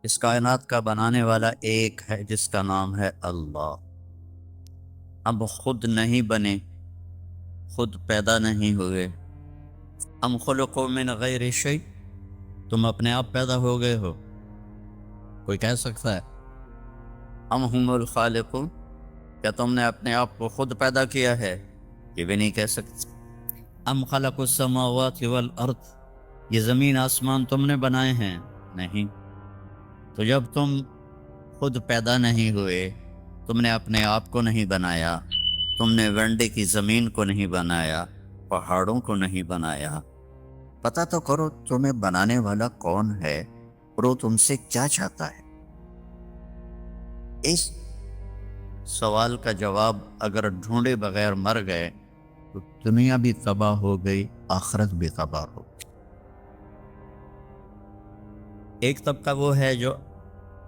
اس کائنات کا بنانے والا ایک ہے جس کا نام ہے اللہ۔ اب خود نہیں بنے، خود پیدا نہیں ہوئے۔ ام خلقوا من غیر شیء، تم اپنے آپ پیدا ہو گئے ہو؟ کوئی کہہ سکتا ہے؟ ام هم الخالقون، کیا تم نے اپنے آپ کو خود پیدا کیا ہے؟ یہ بھی نہیں کہہ سکتے۔ ام خلقوا السماوات والارض، یہ زمین آسمان تم نے بنائے ہیں؟ نہیں۔ تو جب تم خود پیدا نہیں ہوئے، تم نے اپنے آپ کو نہیں بنایا، تم نے ونڈے کی زمین کو نہیں بنایا، پہاڑوں کو نہیں بنایا، پتہ تو کرو تمہیں بنانے والا کون ہے اور وہ تم سے کیا چاہتا ہے۔ اس سوال کا جواب اگر ڈھونڈے بغیر مر گئے تو دنیا بھی تباہ ہو گئی، آخرت بھی تباہ ہو گئی۔ ایک طبقہ وہ ہے جو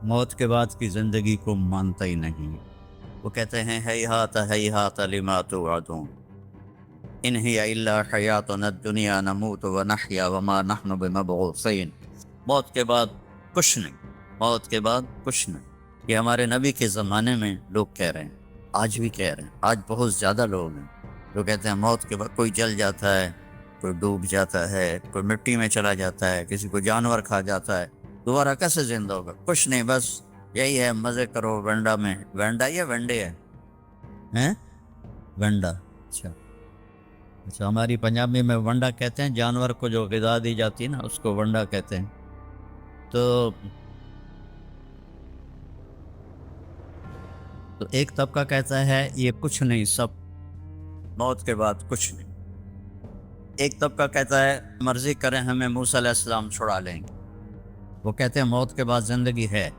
موت کے بعد کی زندگی کو مانتا ہی نہیں، وہ کہتے ہیں ہیہات ہیہات لما توعدون، ان ہی الا حیاتنا الدنیا نموت ونحیا وما نحن بمبعوثین۔ موت کے بعد کچھ نہیں، موت کے بعد کچھ نہیں۔ یہ ہمارے نبی کے زمانے میں لوگ کہہ رہے ہیں، آج بھی کہہ رہے ہیں۔ آج بہت زیادہ لوگ ہیں جو کہتے ہیں موت کے بعد کوئی جل جاتا ہے، کوئی ڈوب جاتا ہے، کوئی مٹی میں چلا جاتا ہے، کسی کو جانور کھا جاتا ہے، دوبارہ کیسے زندہ ہوگا؟ کچھ نہیں، بس یہی ہے، مزے کرو ونڈا میں۔ ونڈا یا ونڈے ہے؟ ہیں؟ ونڈا، اچھا اچھا، ہماری پنجابی میں ونڈا کہتے ہیں، جانور کو جو غذا دی جاتی ہے نا اس کو ونڈا کہتے ہیں۔ تو ایک طبقہ کہتا ہے یہ کچھ نہیں، سب موت کے بعد کچھ نہیں۔ ایک طبقہ کہتا ہے مرضی کریں ہمیں موسیٰ علیہ السلام چھڑا لیں گے، وہ کہتے ہیں موت کے بعد زندگی ہے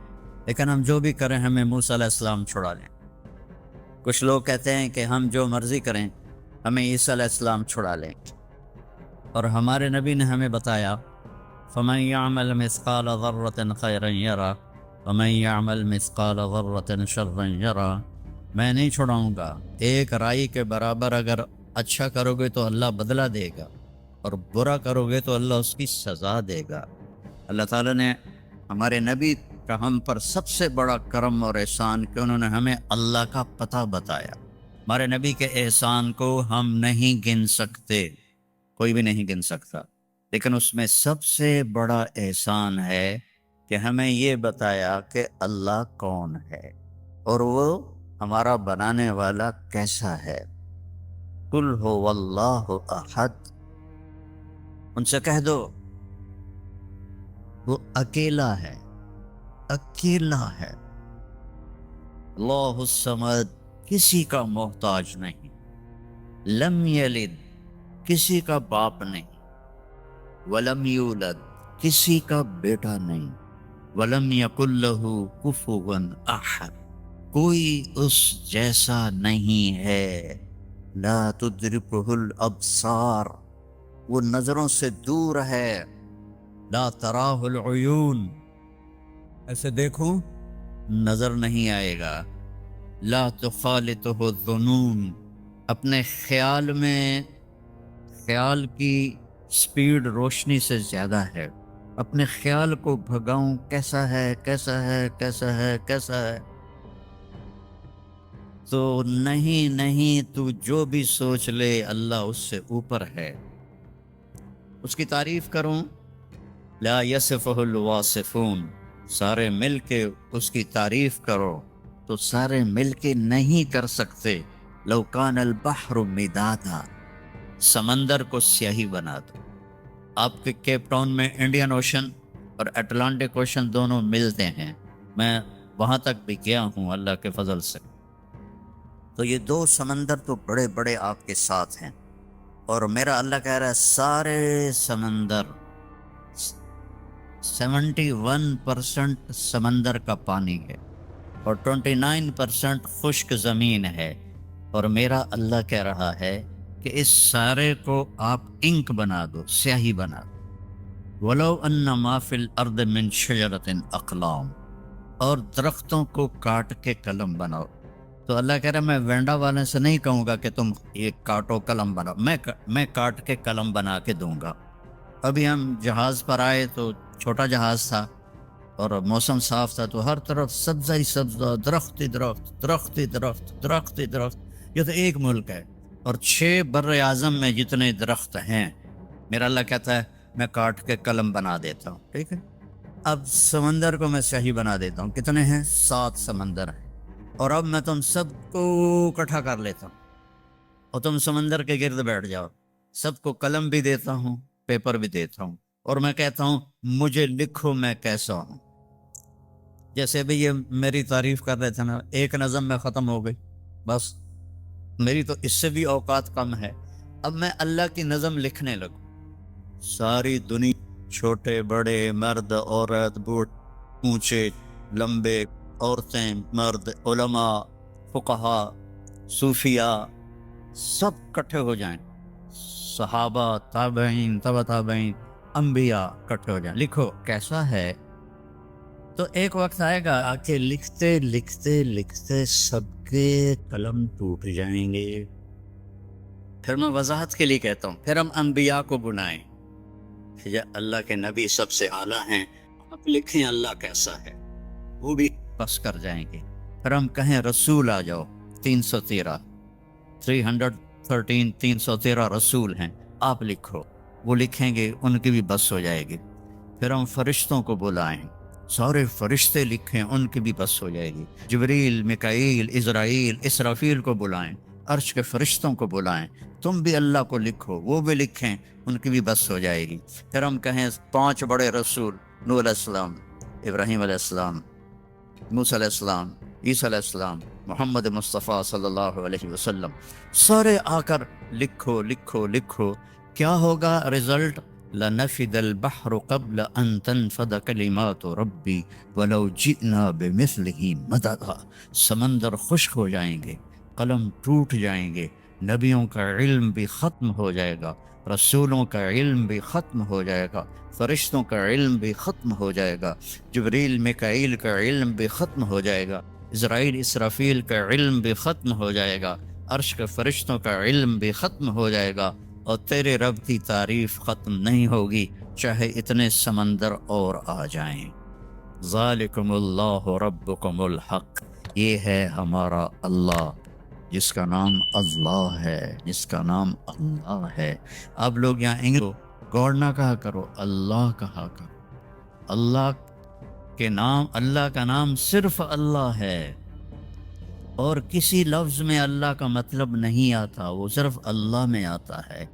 لیکن ہم جو بھی کریں ہمیں موسیٰ علیہ السلام چھڑا لیں۔ کچھ لوگ کہتے ہیں کہ ہم جو مرضی کریں ہمیں عیسیٰ علیہ السلام چھڑا لیں، اور ہمارے نبی نے ہمیں بتایا فَمَن يَعْمَلْ مِثْقَالَ ذَرَّةٍ خَيْرًا يَرَهُ وَمَن يَعْمَلْ مِثْقَالَ ذَرَّةٍ شَرًّا يَرَهُ، میں نہیں چھڑاؤں گا، ایک رائی کے برابر اگر اچھا کرو گے تو اللہ بدلہ دے گا، اور برا کرو گے تو اللہ اس کی سزا دے گا۔ اللہ تعالیٰ نے ہمارے نبی کا ہم پر سب سے بڑا کرم اور احسان کہ انہوں نے ہمیں اللہ کا پتہ بتایا۔ ہمارے نبی کے احسان کو ہم نہیں گن سکتے، کوئی بھی نہیں گن سکتا، لیکن اس میں سب سے بڑا احسان ہے کہ ہمیں یہ بتایا کہ اللہ کون ہے اور وہ ہمارا بنانے والا کیسا ہے۔ قل هو اللہ احد، ان سے کہہ دو وہ اکیلا ہے، اکیلا ہے۔ اللہ الصمد، کسی کا محتاج نہیں، لم یلد، کسی کا باپ نہیں، ولم یولد، کسی کا بیٹا نہیں، ولم یکن لہ کفوا احد، کوئی اس جیسا نہیں ہے۔ لا تدرکہ الابصار، وہ نظروں سے دور ہے۔ لا تراہ العیون، ایسے دیکھوں نظر نہیں آئے گا۔ لا تخالطہ الظنون، اپنے خیال میں، خیال کی سپیڈ روشنی سے زیادہ ہے، اپنے خیال کو بھگاؤں کیسا ہے کیسا ہے کیسا ہے کیسا ہے، تو نہیں نہیں، تو جو بھی سوچ لے اللہ اس سے اوپر ہے۔ اس کی تعریف کروں، لا یصفہ الواصفون، سارے مل کے اس کی تعریف کرو تو سارے مل کے نہیں کر سکتے۔ لو کان البحر مدادا، سمندر کو سیاہی بنا دو۔ آپ کے کیپ ٹاؤن میں انڈین اوشن اور اٹلانٹک اوشن دونوں ملتے ہیں، میں وہاں تک بھی گیا ہوں اللہ کے فضل سے۔ تو یہ دو سمندر تو بڑے بڑے آپ کے ساتھ ہیں، اور میرا اللہ کہہ رہا ہے سارے سمندر 71% سمندر کا پانی ہے اور 29% خشک زمین ہے، اور میرا اللہ کہہ رہا ہے کہ اس سارے کو آپ انک بنا دو، سیاہی بنا دو۔ وَلَوْ أَنَّ مَا فِي الْأَرْضِ مِنْ شَجَرَةٍ أَقْلَامٌ، اور درختوں کو کاٹ کے قلم بناؤ۔ تو اللہ کہہ رہا ہے میں وینڈا والے سے نہیں کہوں گا کہ تم یہ کاٹو قلم بناؤ، میں کاٹ کے قلم بنا کے دوں گا۔ ابھی ہم جہاز پر آئے تو چھوٹا جہاز تھا اور موسم صاف تھا تو ہر طرف سبزہ ہی سبزہ، درخت ہی درخت، درخت ہی درخت، درخت ہی درخت. یہ تو ایک ملک ہے اور 6 بر اعظم میں جتنے درخت ہیں، میرا اللہ کہتا ہے میں کاٹ کے قلم بنا دیتا ہوں. ٹھیک ہے، اب سمندر کو میں صحیح بنا دیتا ہوں. کتنے ہیں؟ 7 سمندر ہیں. اور اب میں تم سب کو اکٹھا کر لیتا ہوں اور تم سمندر کے گرد بیٹھ جاؤ. سب کو قلم بھی دیتا ہوں، پیپر بھی دیتا ہوں، اور میں کہتا ہوں مجھے لکھو میں کیسا ہوں. جیسے ابھی یہ میری تعریف کر رہے تھے نا، ایک نظم میں ختم ہو گئی. بس میری تو اس سے بھی اوقات کم ہے. اب میں اللہ کی نظم لکھنے لگوں. ساری دنیا، چھوٹے بڑے، مرد عورت، بوڑھ اونچے لمبے، عورتیں مرد، علماء، فقہاء، صوفیاء، سب کٹھے ہو جائیں. صحابہ، تابعین، تبع تابعین، انبیاء کٹھے ہو جائیں. لکھو کیسا ہے. تو ایک وقت آئے گا آ کے لکھتے لکھتے لکھتے سب کے قلم ٹوٹ جائیں گے. پھر میں وضاحت کے لیے کہتا ہوں، پھر ہم انبیاء کو بنائیں. یہ اللہ کے نبی سب سے اعلیٰ ہیں، اب لکھیں اللہ کیسا ہے. وہ بھی پس کر جائیں گے. پھر ہم کہیں رسول آ جاؤ. 313 313 رسول ہیں، آپ لکھو. وہ لکھیں گے، ان کی بھی بس ہو جائے گی. پھر ہم فرشتوں کو بلائیں، سارے فرشتے لکھیں، ان کی بھی بس ہو جائے گی. جبریل، میکائیل، عزرائیل، اسرافیل کو بلائیں، عرش کے فرشتوں کو بلائیں، تم بھی اللہ کو لکھو، وہ بھی لکھیں، ان کی بھی بس ہو جائے گی. پھر ہم کہیں 5 بڑے رسول، نوح علیہ السلام، ابراہیم علیہ السلام، موسیٰ علیہ السلام، عیسیٰ علیہ السلام، محمد مصطفیٰ صلی اللہ علیہ وسلم، سارے آ کر لکھو لکھو لکھو. کیا ہوگا رزلٹ؟ لَنَفِدَ الْبَحْرُ قَبْلَ أَن تَنْفَدَ كَلِمَاتُ رَبِّي وَلَوْ جِئْنَا بِمِثْلِهِ مَدَدًا. سمندر خشک ہو جائیں گے، قلم ٹوٹ جائیں گے، نبیوں کا علم بھی ختم ہو جائے گا، رسولوں کا علم بھی ختم ہو جائے گا، فرشتوں کا علم بھی ختم ہو جائے گا، جبریل میکائیل کا علم بھی ختم ہو جائے گا، اسرائیل اسرافیل کا علم بھی ختم ہو جائے گا، عرش کے فرشتوں کا علم بھی ختم ہو جائے گا، اور تیرے رب کی تعریف ختم نہیں ہوگی چاہے اتنے سمندر اور آ جائیں. ذالکم اللہ ربکم الحق، یہ ہے ہمارا اللہ جس کا نام اللہ ہے، جس کا نام اللہ ہے. اب لوگ یہاں انگلش گوڑ نہ کہا کرو، اللہ کہا کرو. اللہ کے نام، اللہ کا نام صرف اللہ ہے، اور کسی لفظ میں اللہ کا مطلب نہیں آتا، وہ صرف اللہ میں آتا ہے.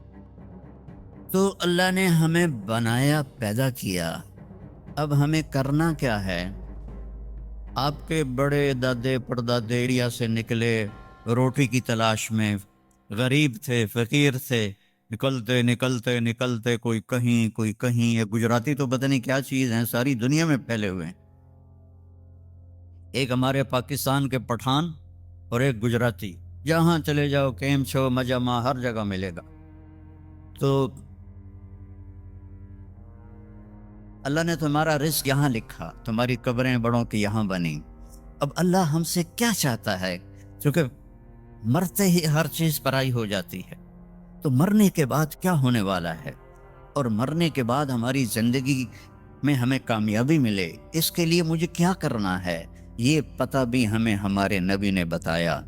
تو اللہ نے ہمیں بنایا، پیدا کیا. اب ہمیں کرنا کیا ہے؟ آپ کے بڑے دادے پردادے انڈیا سے نکلے روٹی کی تلاش میں، غریب تھے، فقیر تھے، نکلتے نکلتے نکلتے کوئی کہیں کوئی کہیں. یہ گجراتی تو پتہ نہیں کیا چیز ہیں، ساری دنیا میں پھیلے ہوئے ہیں. ایک ہمارے پاکستان کے پٹھان اور ایک گجراتی، جہاں چلے جاؤ کیم چھو مجمع ہر جگہ ملے گا. تو اللہ نے تمہارا رزق یہاں لکھا، تمہاری قبریں بڑوں کی یہاں بنی. اب اللہ ہم سے کیا چاہتا ہے؟ کیونکہ مرتے ہی ہر چیز پرائی ہو جاتی ہے، تو مرنے کے بعد کیا ہونے والا ہے، اور مرنے کے بعد ہماری زندگی میں ہمیں کامیابی ملے، اس کے لیے مجھے کیا کرنا ہے، یہ پتہ بھی ہمیں ہمارے نبی نے بتایا،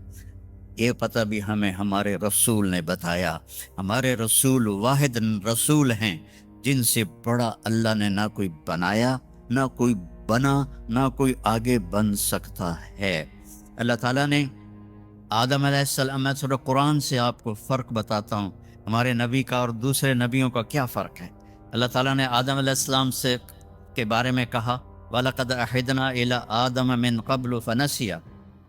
یہ پتہ بھی ہمیں ہمارے رسول نے بتایا. ہمارے رسول واحد رسول ہیں جن سے بڑا اللہ نے نہ کوئی بنایا، نہ کوئی بنا، نہ کوئی آگے بن سکتا ہے. اللہ تعالیٰ نے آدم علیہ السلام، میں تھوڑا قرآن سے آپ کو فرق بتاتا ہوں، ہمارے نبی کا اور دوسرے نبیوں کا کیا فرق ہے. اللہ تعالیٰ نے آدم علیہ السلام سے کے بارے میں کہا وَلَقَدْ أَحِدْنَا إِلَىٰ آدَمَ مِن قَبْلُ فَنَسِيَ،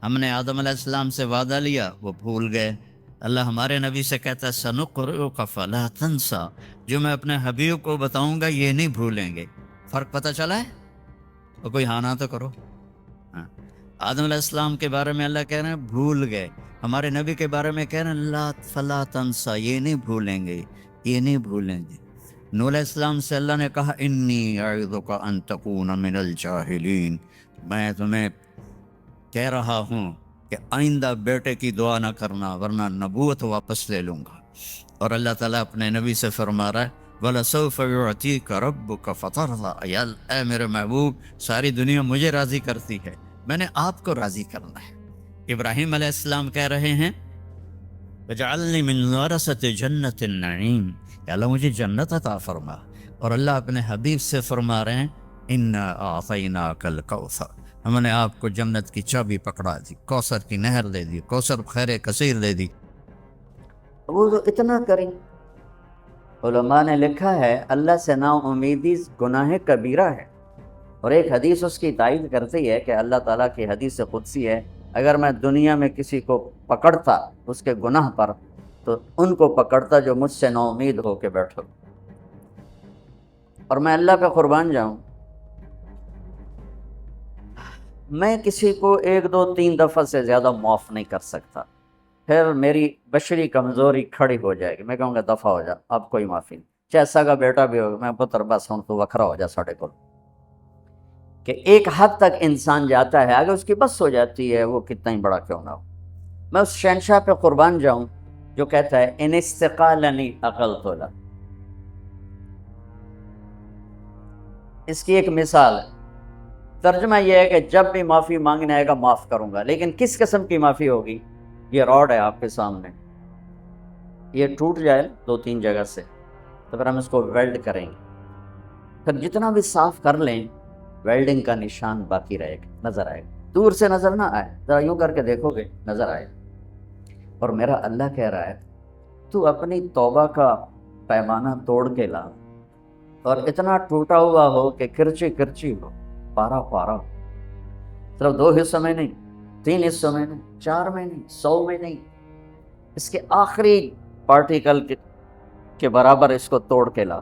ہم نے آدم علیہ السلام سے وعدہ لیا، وہ بھول گئے. اللہ ہمارے نبی سے کہتا ہے سَنُقْرِئُكَ فَلَا تَنْسَىٰ، جو میں اپنے حبیب کو بتاؤں گا یہ نہیں بھولیں گے. فرق پتہ چلا ہے؟ اور کوئی ہانا تو کرو. ہاں. آدم علیہ السلام کے بارے میں اللہ کہہ رہے ہیں بھول گئے، ہمارے نبی کے بارے میں کہہ رہے ہیں لا فلا تنسا، یہ نہیں بھولیں گے، یہ نہیں بھولیں گے. نوح علیہ السلام سے اللہ نے کہا انی اعظک ان تکون من الجاہلین، میں تمہیں کہہ رہا ہوں کہ آئندہ بیٹے کی دعا نہ کرنا ورنہ نبوت واپس لے لوں گا. اور اللہ تعالیٰ اپنے نبی سے فرما رہا ہے وَلَسَوْفَ يُعْتِيكَ رَبُّكَ فَتَرْضَىٰ، اے میرے محبوب ساری دنیا مجھے راضی کرتی ہے، میں نے آپ کو راضی کرنا ہے۔ ابراہیم علیہ السلام کہہ رہے ہیں وَجَعَلْنِي مِنْ وَرَثَةِ جَنَّةِ النَّعِيمِ، کہ اللہ مجھے جنت عطا فرما۔ اور اللہ اپنے حبیب سے فرما رہے ہیں اِنَّا أَعْطَيْنَاكَ الْكَوْثَرَ، ہم نے آپ کو جنت کی چابی پکڑا دی، کوثر کی نہر دے دی، کوثر خیر کثیر دے دی۔ وہ تو اتنا کریں۔ علماء نے لکھا ہے اللہ سے نا امیدی گناہ کبیرہ ہے، اور ایک حدیث اس کی تائید کرتی ہے کہ اللہ تعالیٰ کی حدیث قدسی ہے، اگر میں دنیا میں کسی کو پکڑتا اس کے گناہ پر تو ان کو پکڑتا جو مجھ سے نا امید ہو کے بیٹھو، اور میں اللہ پہ قربان جاؤں، میں کسی کو 1 2 3 دفعہ سے زیادہ معاف نہیں کر سکتا، پھر میری بشری کمزوری کھڑی ہو جائے گی، میں کہوں گا دفع ہو جا، اب کوئی معافی نہیں، چاہے سگا بیٹا بھی ہوگا، میں پتر بس ہوں تو وکھرا ہو جا ساڑھے کو، کہ ایک حد تک انسان جاتا ہے، اگر اس کی بس ہو جاتی ہے وہ کتنا ہی بڑا کیوں نہ ہو۔ میں اس شہنشاہ پہ قربان جاؤں جو کہتا ہے ان استقالنی عقلت لہ، اس کی ایک مثال ہے، ترجمہ یہ ہے کہ جب بھی معافی مانگنے آئے گا معاف کروں گا، لیکن کس قسم کی معافی ہوگی؟ یہ راڈ ہے آپ کے سامنے، یہ ٹوٹ جائے 2 3 جگہ سے تو پھر ہم اس کو ویلڈ کریں گے، پھر جتنا بھی صاف کر لیں ویلڈنگ کا نشان باقی رہے گا، نظر آئے گا، دور سے نظر نہ آئے، ذرا یوں کر کے دیکھو گے نظر آئے گا۔ اور میرا اللہ کہہ رہا ہے تو اپنی توبہ کا پیمانہ توڑ کے لا، اور اتنا ٹوٹا ہوا ہو کہ کرچی کرچی ہو، پارا پارا ہو، صرف 2 حصوں میں نہیں، 3 حصوں میں نہیں، 4 میں نہیں، 100 میں نہیں، اس کے آخری پارٹیکل کے برابر اس کو توڑ کے لا،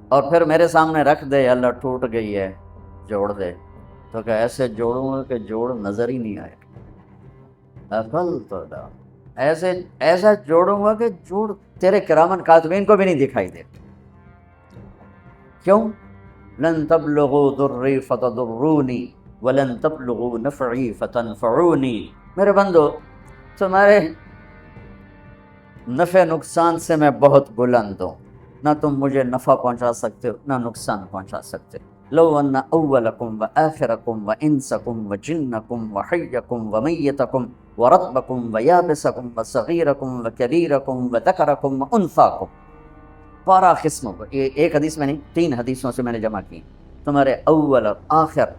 اور پھر میرے سامنے رکھ دے، اللہ ٹوٹ گئی ہے جوڑ دے، تو کہ ایسے جوڑوں گا کہ جوڑ نظر ہی نہیں آئے گا، عقل تو دا، ایسا جوڑوں گا کہ جوڑ تیرے کرامن کاتبین کو بھی نہیں دکھائی دے۔ کیوں؟ لن تبلغوا ضری فتضرونی ولن تبلغوا نفعی فتنفعونی، میرے بندو تمہارے نفع نقصان سے میں بہت بلند ہوں، نہ تم مجھے نفع پہنچا سکتے ہو نہ نقصان پہنچا سکتے ہو۔ لو ان اولکم وآخرکم وانسکم وجنکم وحیکم ومیتکم ورطبکم ویابسکم وصغیرکم وکبیرکم وذکرکم وانثاکم، 12 قسموں کو، یہ ایک حدیث میں نہیں 3 حدیثوں سے میں نے جمع کی، تمہارے اول اور آخر،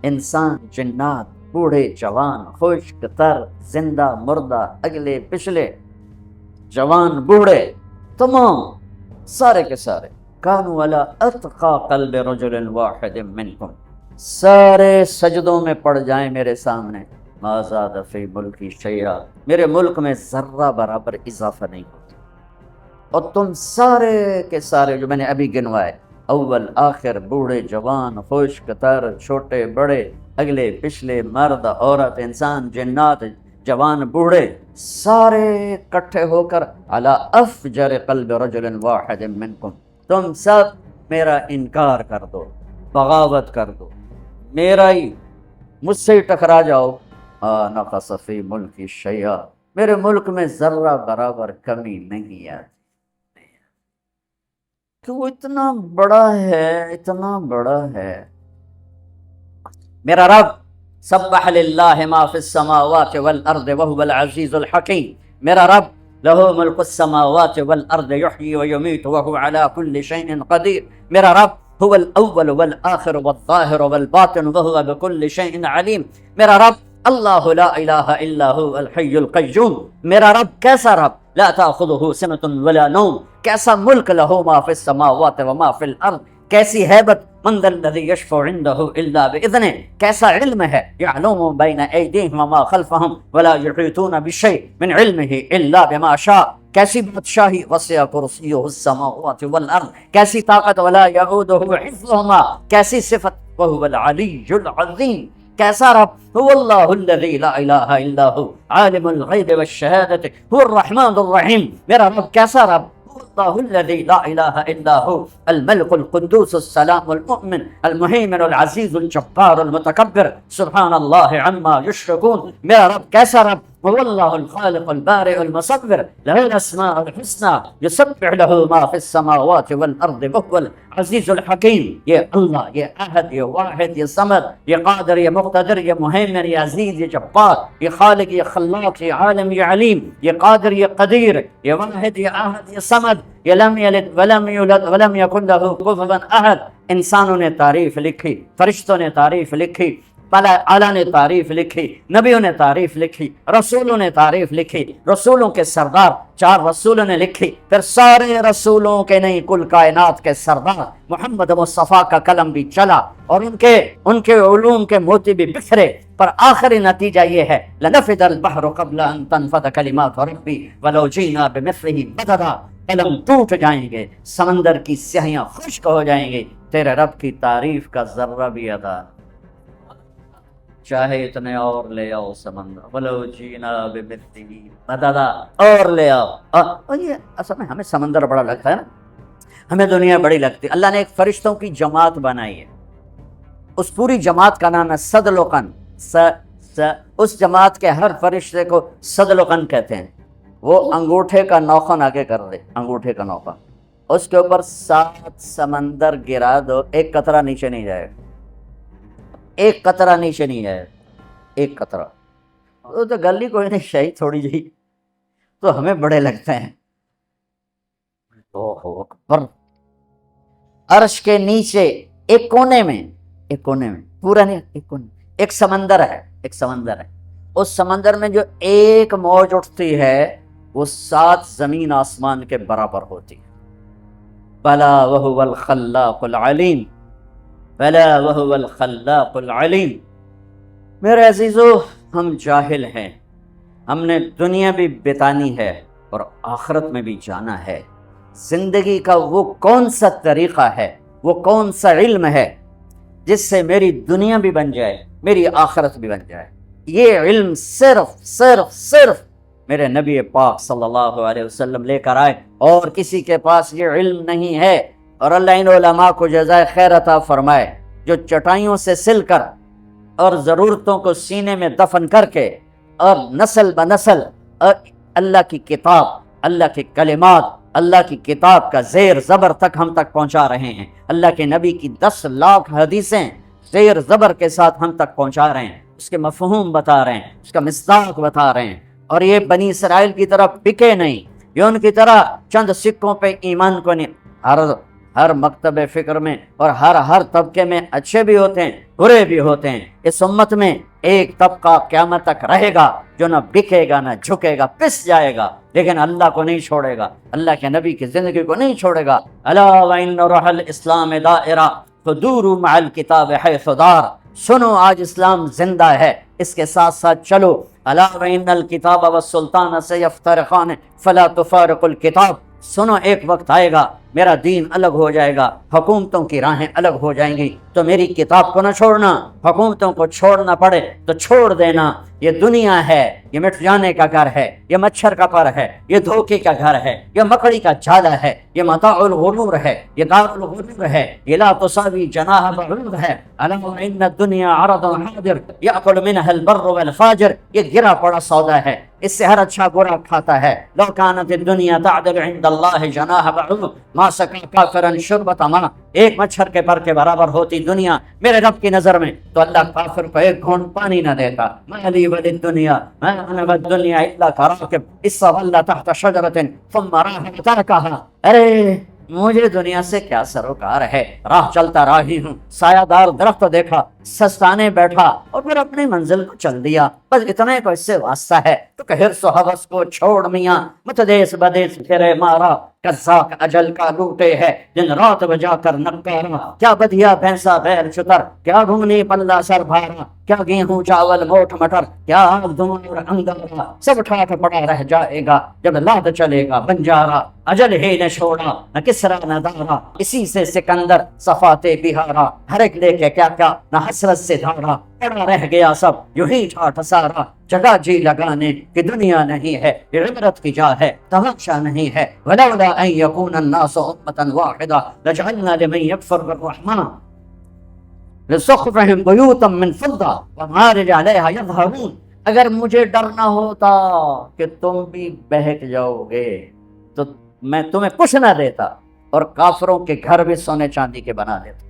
انسان، جنات، بوڑھے جوان، خشک تر، زندہ مردہ، اگلے پچھلے، جوان بوڑھے، تمام سارے کے سارے، کانوا علی اتقى قلب رجل واحد منکم، سارے سجدوں میں پڑ جائیں میرے سامنے، ما زاد فی ملکی شیئا، میرے ملک میں ذرہ برابر اضافہ نہیں ہوتا، اور تم سارے کے سارے جو میں نے ابھی گنوائے، اول آخر، بوڑھے جوان، خشک تر، چھوٹے بڑے، اگلے پچھلے، مرد عورت، انسان جنات، جوان بوڑھے، سارے اکٹھے ہو کر علی افجر قلب رجل واحد منکم، تم سب میرا انکار کر دو، بغاوت کر دو، میرا ہی، مجھ سے ہی ٹکرا جاؤ، نقص فی ملکی شیئا، میرے ملک میں ذرہ برابر کمی نہیں آتی، کہ وہ اتنا بڑا ہے، اتنا بڑا ہے۔ میرا رب سبح للہ ما فی السماوات والارض وهو العزیز الحکیم، میرا رب لہ ملک السماوات والارض یحیی ویمیت وهو علی کل شیء قدیر، میرا رب هو الاول والآخر والظاہر والباطن وهو بكل شیء علیم، میرا رب اللہ لا الہ الا هو الحی القیوم، میرا رب کیسا رب، لا تأخذه سنة ولا نوم، کیسا ملک، لہو ما فی السماوات وما فی الارض، کیسی ہیبت، من ذا الذی یشفع عنده الا باذنہ، کیسا علم ہے، یعلم بین ایدیہم وما خلفہم ولا یحیطون بشیء من علمہ الا بما شاء، کیسی بادشاہی، وسع کرسیہ السماوات والارض، کیسی طاقت، ولا یعودہ حفظہما، کیسی صفت، وہو العلی العظیم، کیسا رب، هو اللہ الذی لا الہ الا هو عالم الغیب والشہادة هو الرحمن الرحیم، میرا رب کیسا رب، هو اللہ الذی لا الہ الا هو الملک القدوس السلام المؤمن المہیمن العزیز الجبار المتکبر سبحان اللہ عما یشرکون، میرا رب کیسا رب، هو الله الخالق البارئ المصور له الاسماء الحسنى يسبح له ما في السماوات والارض وهو العزيز الحكيم. یہ اللہ، یہ احد، یہ واحد، یہ صمد، یہ قادر، یہ مقتدر، یہ مہیمن، یہ عزیز، یہ جبار، یہ خالق، یہ خلاق، یہ عالم، یہ علیم، یہ قادر، یہ قدیر، یہ واحد، یہ احد، یہ صمد، یہ لم یلد ولم یولد ولم یکن له کفوا احد. انسانوں نے تعریف لکھی، فرشتوں نے تعریف لکھی، اعلیٰ نے تعریف لکھی، نبیوں نے تعریف لکھی، رسولوں نے تعریف لکھی، رسولوں کے سردار 4 رسولوں نے لکھی، پھر سارے رسولوں کے نہیں کل کائنات کے سردار محمد مصطفیٰ کا قلم بھی چلا اور ان کے علوم کے موتی بھی بکھرے، پر آخری نتیجہ یہ ہے لنفد البحر قبل ان تنفد کلمات ربی ولو جینا بمثلہ مددا. قلم ٹوٹ جائیں گے، سمندر کی سیاہیاں خشک ہو جائیں گی، تیرے رب کی تعریف کا ذرہ بھی ادا، چاہے اتنے اور لے آؤ سمندر، ولو جینا بمثلہ مددا، اور لے آؤ. اور یہ اصل میں ہمیں سمندر بڑا لگتا ہے نا، ہمیں دنیا بڑی لگتی ہے. اللہ نے ایک فرشتوں کی جماعت بنائی ہے، اس پوری جماعت کا نام ہے صدلقن. اس جماعت کے ہر فرشتے کو صدلقن کہتے ہیں. وہ انگوٹھے کا نوخن آگے کر دے، انگوٹھے کا نوخن، اس کے اوپر 7 سمندر گرا دو، ایک قطرہ نیچے نہیں جائے، ایک قطرہ نیچے نہیں جائے، ایک قطرہ. وہ تو گل ہی کوئی نہیں، شہید تھوڑی جی، تو ہمیں بڑے لگتے ہیں. اوہ اکبر. عرش کے نیچے ایک کونے میں پورا نہیں، ایک کونے ایک سمندر ہے، ایک سمندر ہے. اس سمندر میں جو ایک موج اٹھتی ہے وہ 7 زمین آسمان کے برابر ہوتی ہے. بلا وہو الخلاق العلیم، بلا وہو الخلاق العلیم. میرے عزیزو، ہم جاہل ہیں، ہم نے دنیا بھی بتانی ہے اور آخرت میں بھی جانا ہے. زندگی کا وہ کون سا طریقہ ہے، وہ کون سا علم ہے جس سے میری دنیا بھی بن جائے، میری آخرت بھی بن جائے. یہ علم صرف میرے نبی پاک صلی اللہ علیہ وسلم لے کر آئے، اور کسی کے پاس یہ علم نہیں ہے. اور اللہ ان علماء کو جزائے خیر عطا فرمائے جو چٹائیوں سے سل کر اور ضرورتوں کو سینے میں دفن کر کے اور نسل بنسل اور اللہ کی کتاب، اللہ کے کلمات، اللہ کی کتاب کا زیر زبر تک ہم تک پہنچا رہے ہیں. اللہ کے نبی کی 10 لاکھ حدیثیں زیر زبر کے ساتھ ہم تک پہنچا رہے ہیں، اس کے مفہوم بتا رہے ہیں، اس کا مصداق بتا رہے ہیں. اور یہ بنی اسرائیل کی طرح بکے نہیں، یہ ان کی طرح چند سکوں پہ ایمان کو نہیں. ہر مکتب فکر میں اور ہر طبقے میں اچھے بھی ہوتے ہیں، برے بھی ہوتے ہیں. اس امت میں ایک طبقہ قیامت تک رہے گا جو نہ بکے گا، نہ جھکے گا، پس جائے گا، لیکن اللہ کو نہیں چھوڑے گا، اللہ کے نبی کی زندگی کو نہیں چھوڑے گا. الا وان روح الاسلام دائرہ فدوروا مع الکتاب حیث دار. سنو، آج اسلام زندہ ہے، اس کے ساتھ ساتھ چلو. الا وان الکتاب والسلطان سیفترقان فلا تفارقوا الکتاب. سنو، ایک وقت آئے گا میرا دین الگ ہو جائے گا، حکومتوں کی راہیں الگ ہو جائیں گی، تو میری کتاب کو نہ چھوڑنا. حکومتوں کو چھوڑنا پڑے تو چھوڑ دینا. یہ دنیا ہے، یہ مٹ جانے کا گھر ہے، یہ مچھر کا پر ہے، یہ دھوکے کا گھر ہے، یہ مکڑی کا جالا ہے، یہ متاع الغرور ہے، یہ دار الغرور ہے، یہ لا تساوی جناح بعوض ہے. الا ان الدنیا عرض حاضر یاکل منها البر والفاجر. یہ گرا پڑا سودا ہے، اس سے ہر اچھا برا کھاتا ہے. لو كانت الدنيا تعدل عند الله جناح بعوض ما سقى كافرا شربة ماء. ایک مچھر کے پر کے برابر ہوتی دنیا میرے رب کی نظر میں تو اللہ کافر کو ایک گھونٹ پانی نہ دیتا. ما لي وللدنيا ما انا بالدنيا الا كراكب استظل تحت شجرة ثم راح تركها. ارے مجھے دنیا سے کیا سروکار ہے، راہ چلتا راہی ہوں، سایہ دار درخت دیکھا، سستانے بیٹھا اور پھر اپنی منزل کو چل دیا، بس اتنے کو اس سے واسطہ ہے. تو کہ حرص و حوث کو چھوڑ میاں، متدیس بدیس پھرے مارا، قزاق اجل کا لوٹے ہے دن رات بجا کر نکارا. کیا بدھیا بھینسا غیر شتر، کیا گھنگنی پلہ سر بھارا، کیا گیہوں چاول موٹ مٹر، کیا آگ دھواں اور انگارا، سب ٹھاٹ پڑا رہ جائے گا جب لاد چلے گا بنجارا. اجل ہی نے چھوڑا نہ کسرا نہ دارا، اسی سے سکندر صفاتے بہارا. ہر ایک لے کے کیا کیا نہ حسرت سے دھارا، پڑا رہ گیا سب یوں ہی ٹھاٹ سارا. جگہ جی لگانے کی دنیا نہیں ہے، یہ عبرت کی جا ہے، تماشا نہیں ہے. ولولا ان يكون الناس امة واحدة لجعلنا لمن يكفر بالرحمن لسقفهم بيوتا من فضة ومعارج عليها يظهرون. اگر مجھے ڈر نہ ہوتا کہ تم بھی بہک جاؤ گے تو میں تمہیں کچھ نہ دیتا اور کافروں کے گھر بھی سونے چاندی کے بنا دیتا.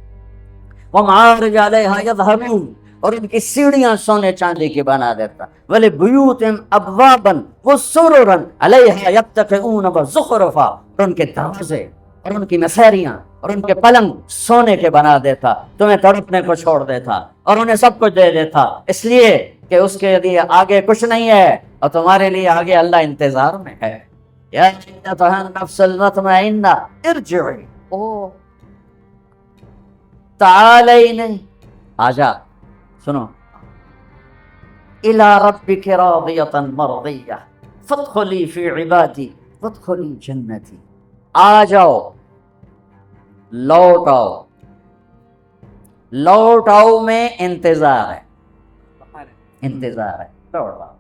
وَمَعَارِجَ عَلَيْهَا يَظْهَرُونَ اور ان کی سیڑھیاں سونے چاندی کی بنا دیتا. وَلِبُيُوتِهِمْ أَبْوَابًا وَسُرُرًا عَلَيْهَا يَتَّكِئُونَ وَزُخْرُفًا اور ان کے دروازے اور ان کی مسیریاں اور ان کے پلنگ سونے کے بنا دیتا. تمہیں تڑپنے کو چھوڑ دیتا اور انہیں سب کچھ دے دیتا، اس لیے کہ اس کے لیے آگے کچھ نہیں ہے اور تمہارے لیے آگے اللہ انتظار میں ہے. یا ایتھا النفس المطمئنہ ارجعی، او تعالی نہیں، آجا سنو، الی ربک راضیۃ مرضیہ فادخلی فی عبادی وادخلی جنتی. آ جاؤ، لوٹ آؤ. لوٹ آؤ میں انتظار ہے، انتظار ہے، لوٹ آؤ.